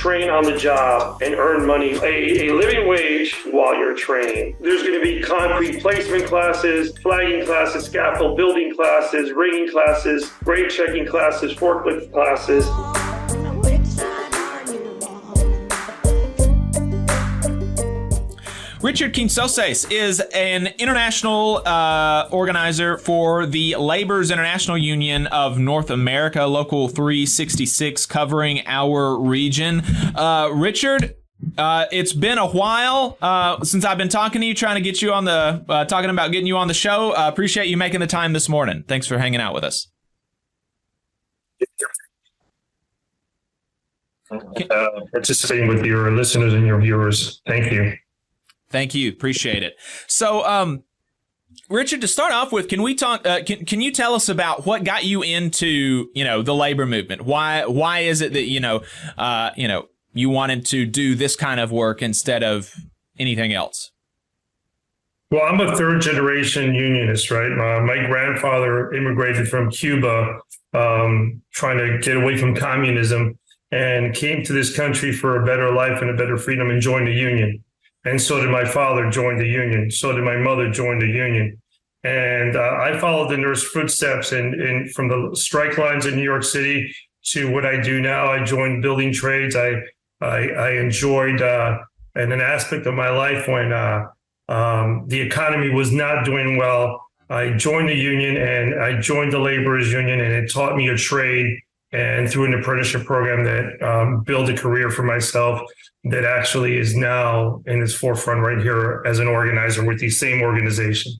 train on the job and earn money, a living wage while you're training. There's going to be concrete placement classes, flagging classes, scaffold building classes, rigging classes, grade checking classes, forklift classes. Richard Quincoses is an international organizer for the Laborers International Union of North America, Local 366, covering our region. Richard, it's been a while since I've been talking to you, trying to get you on the talking about getting you on the show. Appreciate you making the time this morning. Thanks for hanging out with us. Participating with your listeners and your viewers. Thank you. Thank you. Appreciate it. So, Richard, to start off with, can we talk? Can you tell us about what got you into the labor movement? Why is it that you wanted to do this kind of work instead of anything else? Well, I'm a third generation unionist, right? My grandfather immigrated from Cuba, trying to get away from communism, and came to this country for a better life and a better freedom, and joined the union. And so did my father join the union. So did my mother join the union. And I followed in their footsteps, and from the strike lines in New York City to what I do now. I joined building trades. I enjoyed in an aspect of my life when the economy was not doing well. I joined the union, and I joined the laborers union, and it taught me a trade, and through an apprenticeship program that built a career for myself that actually is now in its forefront right here as an organizer with the same organization.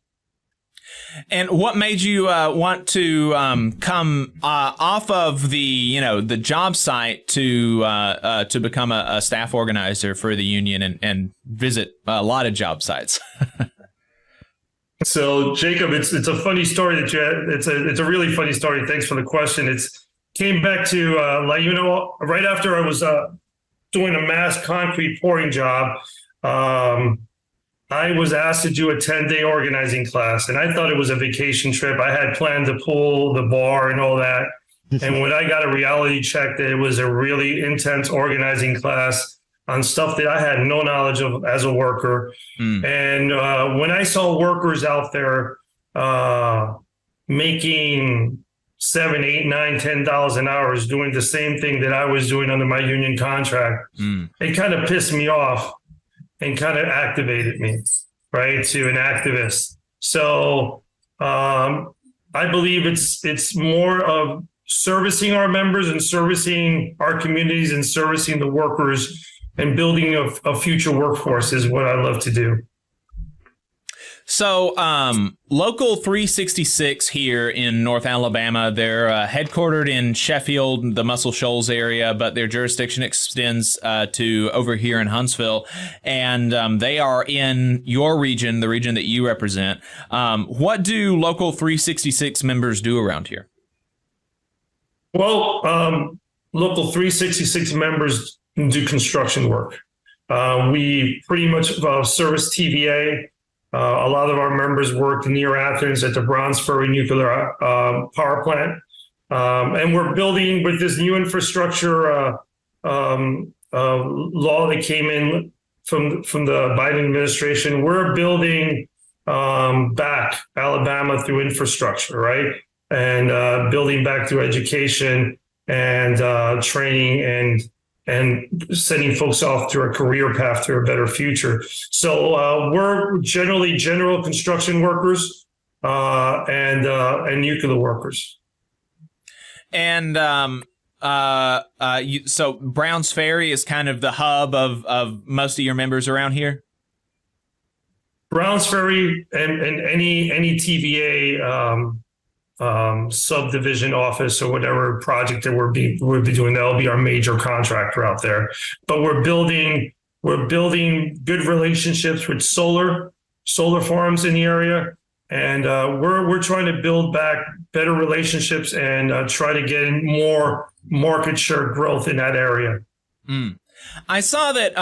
And what made you want to come off of the job site to become a staff organizer for the union and visit a lot of job sites? So, Jacob, it's a funny story that you had. It's a really funny story. Thanks for the question. It's came back to LiUNA right after I was doing a mass concrete pouring job. I was asked to do a 10-day organizing class, and I thought it was a vacation trip. I had planned the pool, the bar, and all that. And when I got a reality check that it was a really intense organizing class on stuff that I had no knowledge of as a worker. And when I saw workers out there making $7, $8, $9, $10 an hour doing the same thing that I was doing under my union contract, it kind of pissed me off and kind of activated me, right, to an activist. So I believe it's more of servicing our members and servicing our communities and servicing the workers and building a future workforce is what I love to do. So, Local 366 here in North Alabama, they're headquartered in Sheffield, the Muscle Shoals area, but their jurisdiction extends to over here in Huntsville, and they are in your region, the region that you represent. What do Local 366 members do around here? Well, Local 366 members do construction work. We pretty much service TVA. A lot of our members work near Athens at the Brownsbury nuclear power plant. And we're building with this new infrastructure law that came in from the Biden administration. We're building back Alabama through infrastructure, right? And building back through education and training and sending folks off to a career path to a better future. So we're generally general construction workers and nuclear workers. And so Browns Ferry is kind of the hub of most of your members around here? Browns Ferry and any TVA subdivision office or whatever project that we'll be doing, that'll be our major contractor out there. But we're building good relationships with solar farms in the area, and we're trying to build back better relationships and try to get more market share growth in that area. I saw that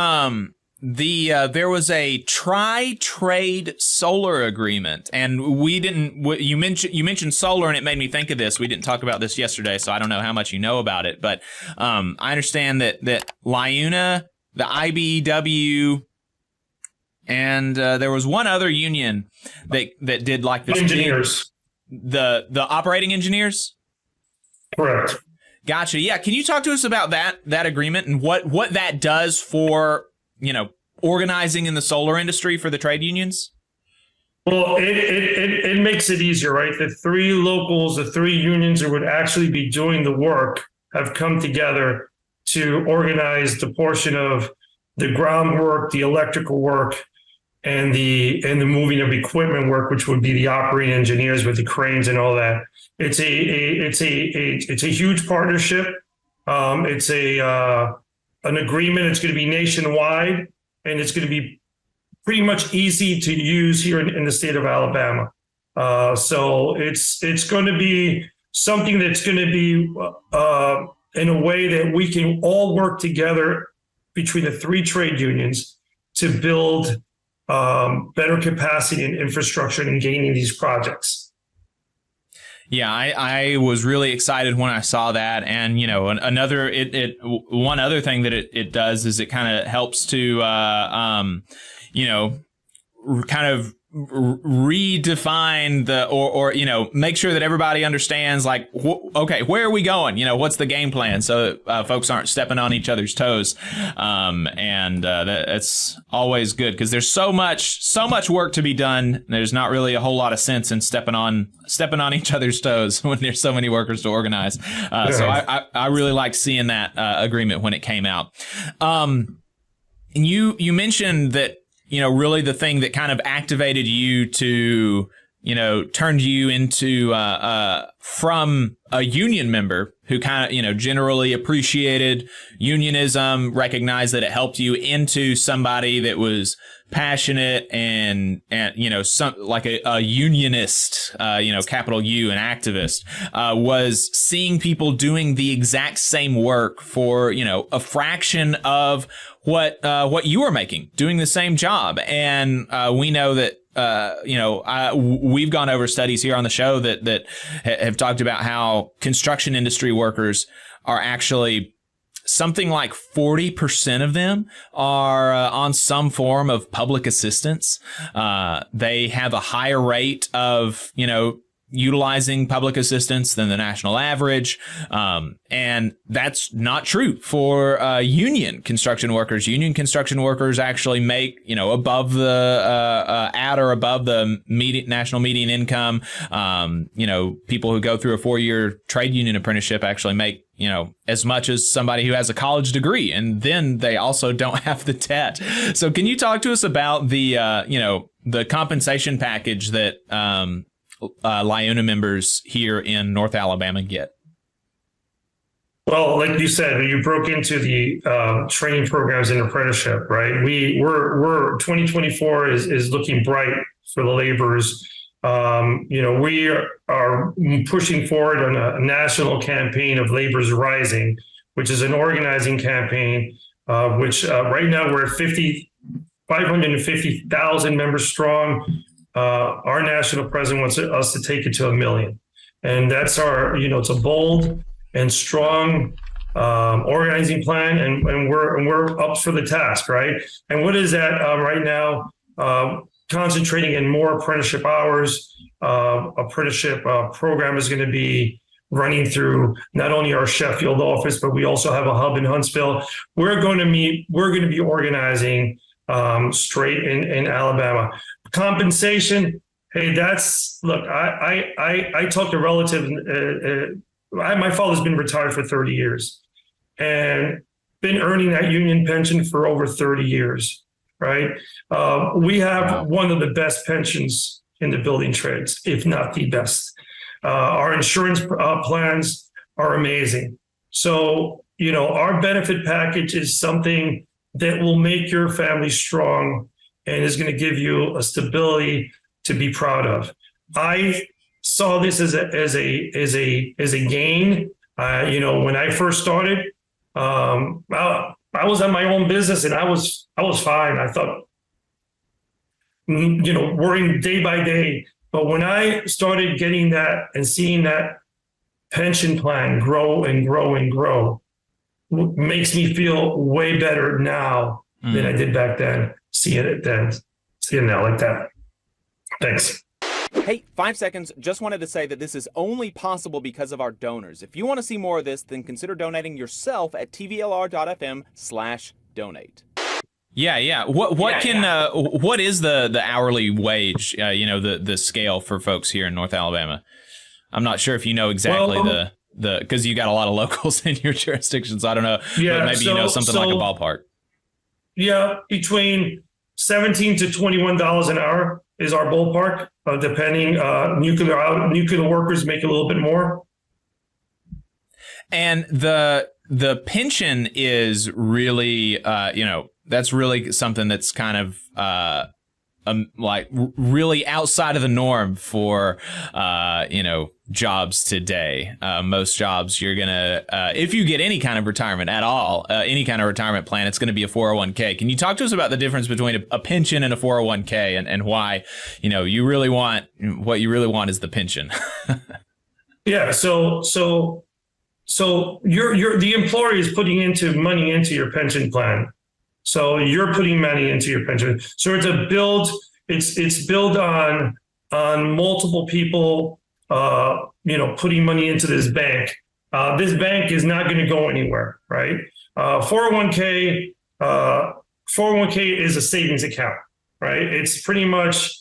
there was a tri-trade solar agreement, and we didn't. You mentioned solar, and it made me think of this. We didn't talk about this yesterday, so I don't know how much you know about it. But I understand that LiUNA, the IBEW, and there was one other union that did like this. Engineers. The operating engineers. Correct. Gotcha. Yeah. Can you talk to us about that agreement and what that does for, organizing in the solar industry for the trade unions? Well, it makes it easier, right? The three locals, the three unions that would actually be doing the work have come together to organize the portion of the groundwork, the electrical work, and the moving of equipment work, which would be the operating engineers with the cranes and all that. It's a huge partnership. It's an agreement. It's going to be nationwide, and it's going to be pretty much easy to use here in the state of Alabama. So it's going to be something that's going to be in a way that we can all work together between the three trade unions to build better capacity and infrastructure and gaining these projects. Yeah, I was really excited when I saw that, and one other thing that it does is it kind of helps to kind of redefine or make sure that everybody understands, like, okay, where are we going? What's the game plan, so folks aren't stepping on each other's toes. That's always good, because there's so much work to be done. There's not really a whole lot of sense in stepping on each other's toes when there's so many workers to organize. So I really liked seeing that agreement when it came out. And you mentioned that, really the thing that kind of activated you to, turned you into from a union member who kind of, generally appreciated unionism, recognized that it helped you, into somebody that was passionate and some like a unionist, capital U, an activist, was seeing people doing the exact same work for, a fraction of what you were making, doing the same job. And we know that we've gone over studies here on the show that have talked about how construction industry workers are actually something like 40% of them are on some form of public assistance. They have a higher rate of, utilizing public assistance than the national average. And that's not true for union construction workers. Union construction workers actually make, above the at or above the national median income. People who go through a 4-year trade union apprenticeship actually make, as much as somebody who has a college degree, and then they also don't have the debt. So can you talk to us about the compensation package that LiUNA members here in North Alabama get? Well, like you said, you broke into the training programs and apprenticeship, right? We're 2024 is looking bright for the laborers. We are pushing forward on a national campaign of Labor's Rising, which is an organizing campaign, which right now we're at 550,000 members strong. Our national president wants us to take it to 1 million. And that's our, it's a bold and strong organizing plan, and we're up for the task, right? And what is that right now? Concentrating in more apprenticeship hours. Apprenticeship program is going to be running through not only our Sheffield office, but we also have a hub in Huntsville. We're going to be organizing straight in Alabama. Compensation, hey, look, I talked to relatives. My father's been retired for 30 years and been earning that union pension for over 30 years, right? We have one of the best pensions in the building trades, if not the best. Our insurance plans are amazing. So, our benefit package is something that will make your family strong and is going to give you a stability to be proud of. I saw this as a gain. When I first started, I I was on my own business and I was fine. I thought, working day by day. But when I started getting that and seeing that pension plan grow and grow and grow, makes me feel way better now than I did back then. Seeing it now like that. Thanks. Hey, 5 seconds. Just wanted to say that this is only possible because of our donors. If you want to see more of this, then consider donating yourself at tvlr.fm/donate. Yeah. What is the hourly wage? The scale for folks here in North Alabama. I'm not sure if you know exactly the because you got a lot of locals in your jurisdiction, so I don't know. Yeah, but maybe something like a ballpark. Yeah, between $17 to $21 an hour is our ballpark. Depending, nuclear workers make a little bit more. And the pension is really, that's really something that's kind of like really outside of the norm for jobs today. Most jobs, you're gonna if you get any kind of retirement at all, any kind of retirement plan, it's going to be a 401k. Can you talk to us about the difference between a pension and a 401k, and why what you really want is the pension? Yeah. So you're the employer is putting money into your pension plan. So you're putting money into your pension. So it's built on multiple people, putting money into this bank. This bank is not going to go anywhere, right? 401k is a savings account, right? It's pretty much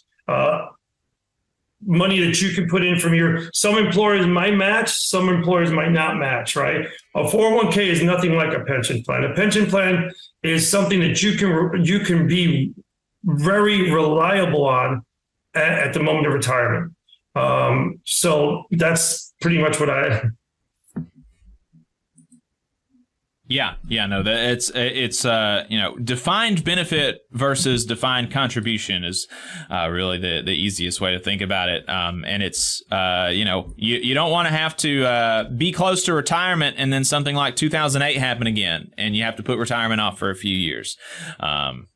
money that you can put in from some employers might match, some employers might not match, right? A 401k is nothing like a pension plan. A pension plan is something that you can be very reliable on at the moment of retirement. So that's pretty much what it's defined benefit versus defined contribution is really the easiest way to think about it. And it's you don't want to have to be close to retirement and then something like 2008 happen again and you have to put retirement off for a few years.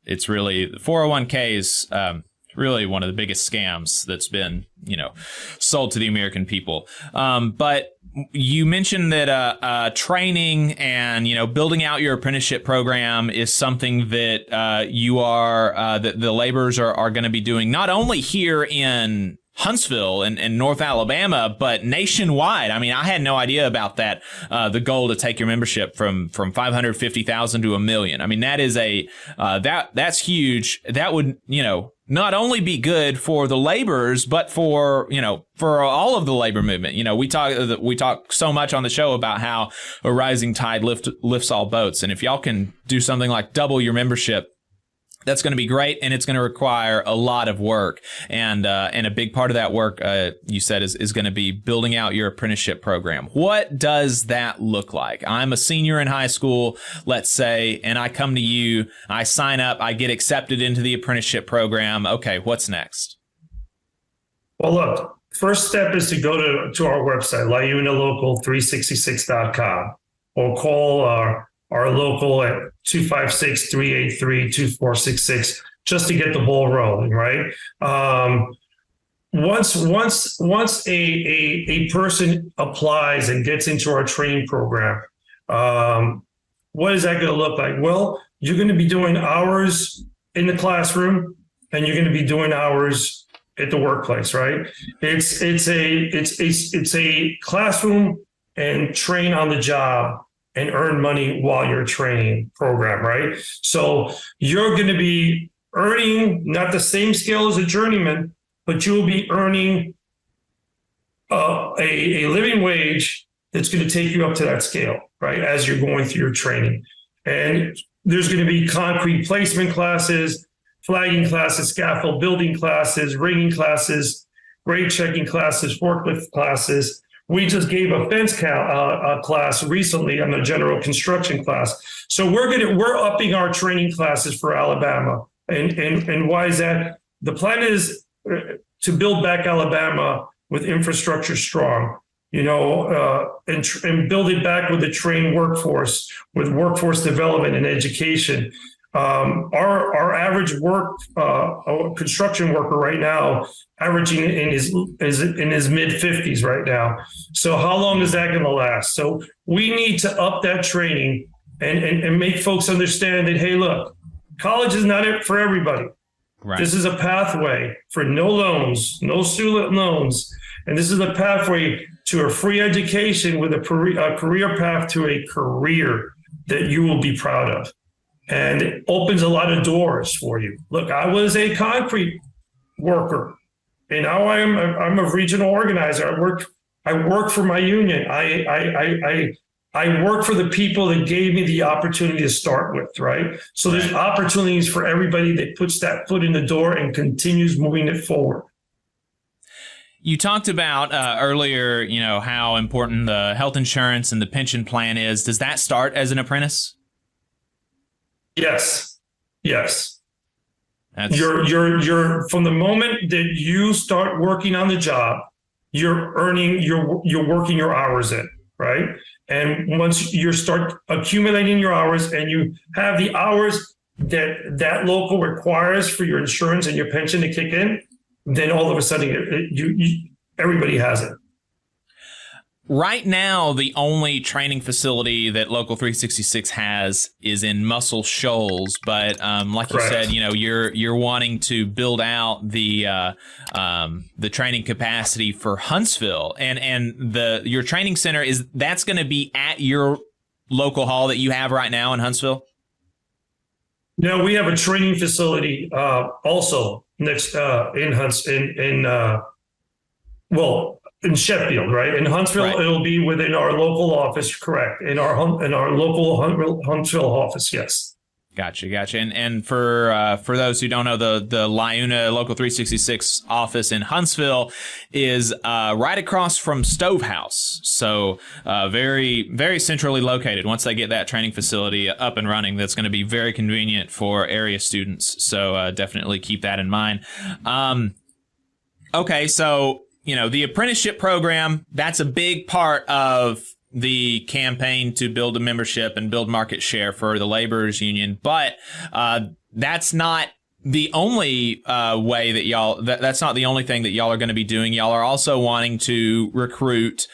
It's really the 401k is really one of the biggest scams that's been sold to the American people. But you mentioned that training and building out your apprenticeship program is something that that the laborers are going to be doing not only here in Huntsville and North Alabama, but nationwide. I mean, I had no idea about that. The goal to take your membership from 550,000 to 1 million. I mean, that is that's huge. That would not only be good for the laborers, but for all of the labor movement. We talk so much on the show about how a rising tide lifts all boats. And if y'all can do something like double your membership, that's going to be great, and it's going to require a lot of work. And a big part of that work, you said, is going to be building out your apprenticeship program. What does that look like? I'm a senior in high school, let's say, and I come to you, I sign up, I get accepted into the apprenticeship program. Okay, what's next? Well, look, first step is to go to our website, LiUNALocal366.com, or call our local at 256-383-2466 just to get the ball rolling, right? Once a person applies and gets into our training program, what is that going to look like? Well, you're going to be doing hours in the classroom and you're going to be doing hours at the workplace, right? It's a classroom and train on the job and earn money while you're training program, right? So you're going to be earning not the same scale as a journeyman, but you'll be earning a living wage that's going to take you up to that scale, right? As you're going through your training. And there's going to be concrete placement classes, flagging classes, scaffold building classes, rigging classes, grade checking classes, forklift classes. We just gave a fence class recently on a general construction class. So we're upping our training classes for Alabama. And why is that? The plan is to build back Alabama with infrastructure strong. and build it back with a trained workforce, with workforce development and education. Our average construction worker right now, averaging in his mid 50s right now. So how long is that going to last? So we need to up that training and make folks understand that, hey, look, college is not it for everybody. Right. This is a pathway for no loans, no student loans. And this is a pathway to a free education with a career path to a career that you will be proud of. And it opens a lot of doors for you. Look, I was a concrete worker, and now I'm a regional organizer. I work for my union. I work for the people that gave me the opportunity to start with, right? So there's opportunities for everybody that puts that foot in the door and continues moving it forward. You talked about earlier, how important the health insurance and the pension plan is. Does that start as an apprentice? Yes. You're from the moment that you start working on the job, you're working your hours in, right? And once you start accumulating your hours and you have the hours that local requires for your insurance and your pension to kick in, then all of a sudden everybody has it. Right now, the only training facility that Local 366 has is in Muscle Shoals, but like you said, you're wanting to build out the training capacity for Huntsville, and your training center that's going to be at your local hall that you have right now in Huntsville. No, we have a training facility also next in Sheffield, right? In Huntsville, right. It'll be within our local office, correct? In our local Huntsville office, yes. Gotcha. And for those who don't know, the LiUNA Local 366 office in Huntsville is right across from Stovehouse. So very, very centrally located. Once they get that training facility up and running, that's going to be very convenient for area students. So definitely keep that in mind. Okay, so the apprenticeship program, that's a big part of the campaign to build a membership and build market share for the laborers union. But that's not the only way that that's not the only thing that y'all are going to be doing. Y'all are also wanting to recruit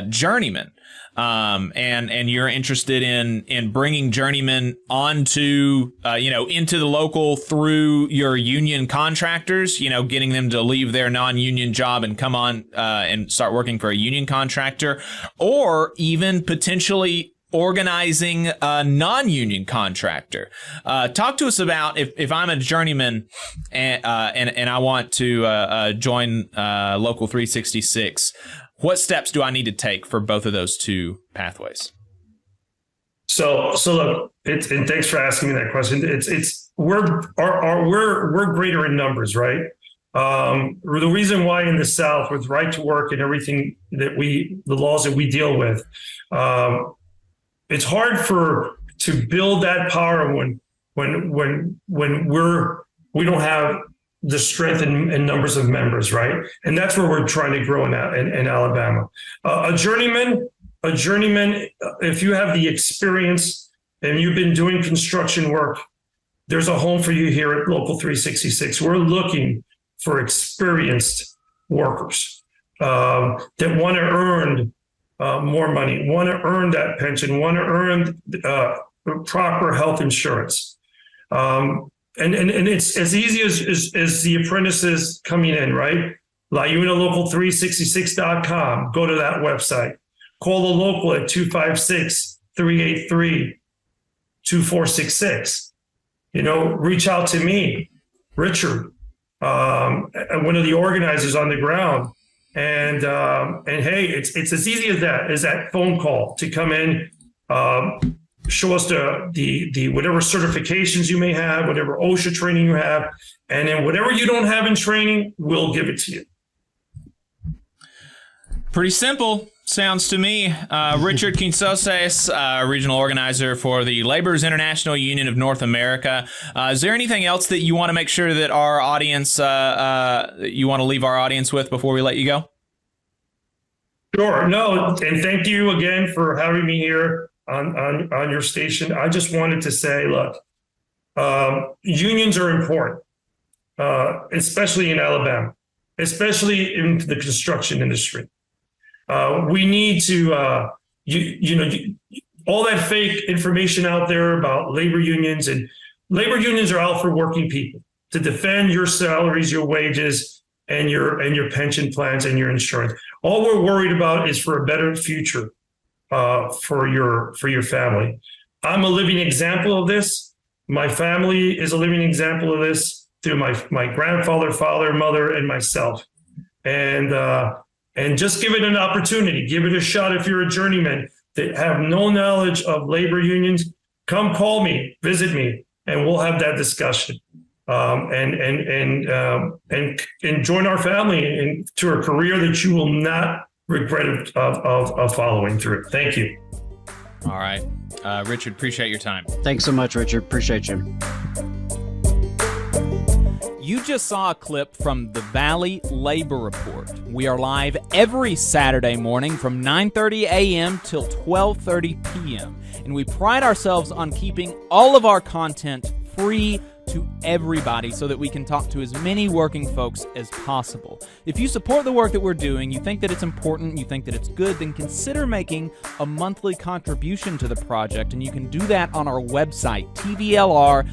journeymen. And you're interested in bringing journeymen onto, into the local through your union contractors, getting them to leave their non-union job and come on, and start working for a union contractor, or even potentially organizing a non-union contractor. Talk to us about if I'm a journeyman and I want to join Local 366. What steps do I need to take for both of those two pathways? So look, and thanks for asking me that question. We're greater in numbers, right? The reason why in the South, with right to work and everything that the laws that we deal with, it's hard to build that power when we don't have the strength and numbers of members, right? And that's where we're trying to grow in Alabama. A journeyman, if you have the experience and you've been doing construction work, there's a home for you here at Local 366. We're looking for experienced workers that want to earn more money, want to earn that pension, want to earn proper health insurance. And it's as easy as the apprentices coming in, right? LiUNALocal366.com. Go to that website. Call the local at 256-383-2466. Reach out to me, Richard, one of the organizers on the ground. And hey, it's as easy as that phone call to come in. Show us the whatever certifications you may have, whatever OSHA training you have, and then whatever you don't have in training, we'll give it to you. Pretty simple, sounds to me. Richard Quincoses, regional organizer for the Laborers International Union of North America. Is there anything else that you want to make sure that our audience, you want to leave our audience with before we let you go? Sure. No, and thank you again for having me here on your station. I just wanted to say, look, unions are important, especially in Alabama, especially in the construction industry. We need to, all that fake information out there about labor unions, and labor unions are out for working people to defend your salaries, your wages, and your pension plans and your insurance. All we're worried about is for a better future for your family. I'm a living example of this. My family is a living example of this through my grandfather, father, mother, and myself. And just give it an opportunity, give it a shot. If you're a journeyman that have no knowledge of labor unions, come call me, visit me, and we'll have that discussion. And join our family into a career that you will not regret of following through. Thank you. All right. Richard, appreciate your time. Thanks so much, Richard. Appreciate you. You just saw a clip from the Valley Labor Report. We are live every Saturday morning from 9:30 a.m. till 12:30 p.m. And we pride ourselves on keeping all of our content free to everybody so that we can talk to as many working folks as possible. If you support the work that we're doing, you think that it's important, you think that it's good, then consider making a monthly contribution to the project, and you can do that on our website, tvlr.fm.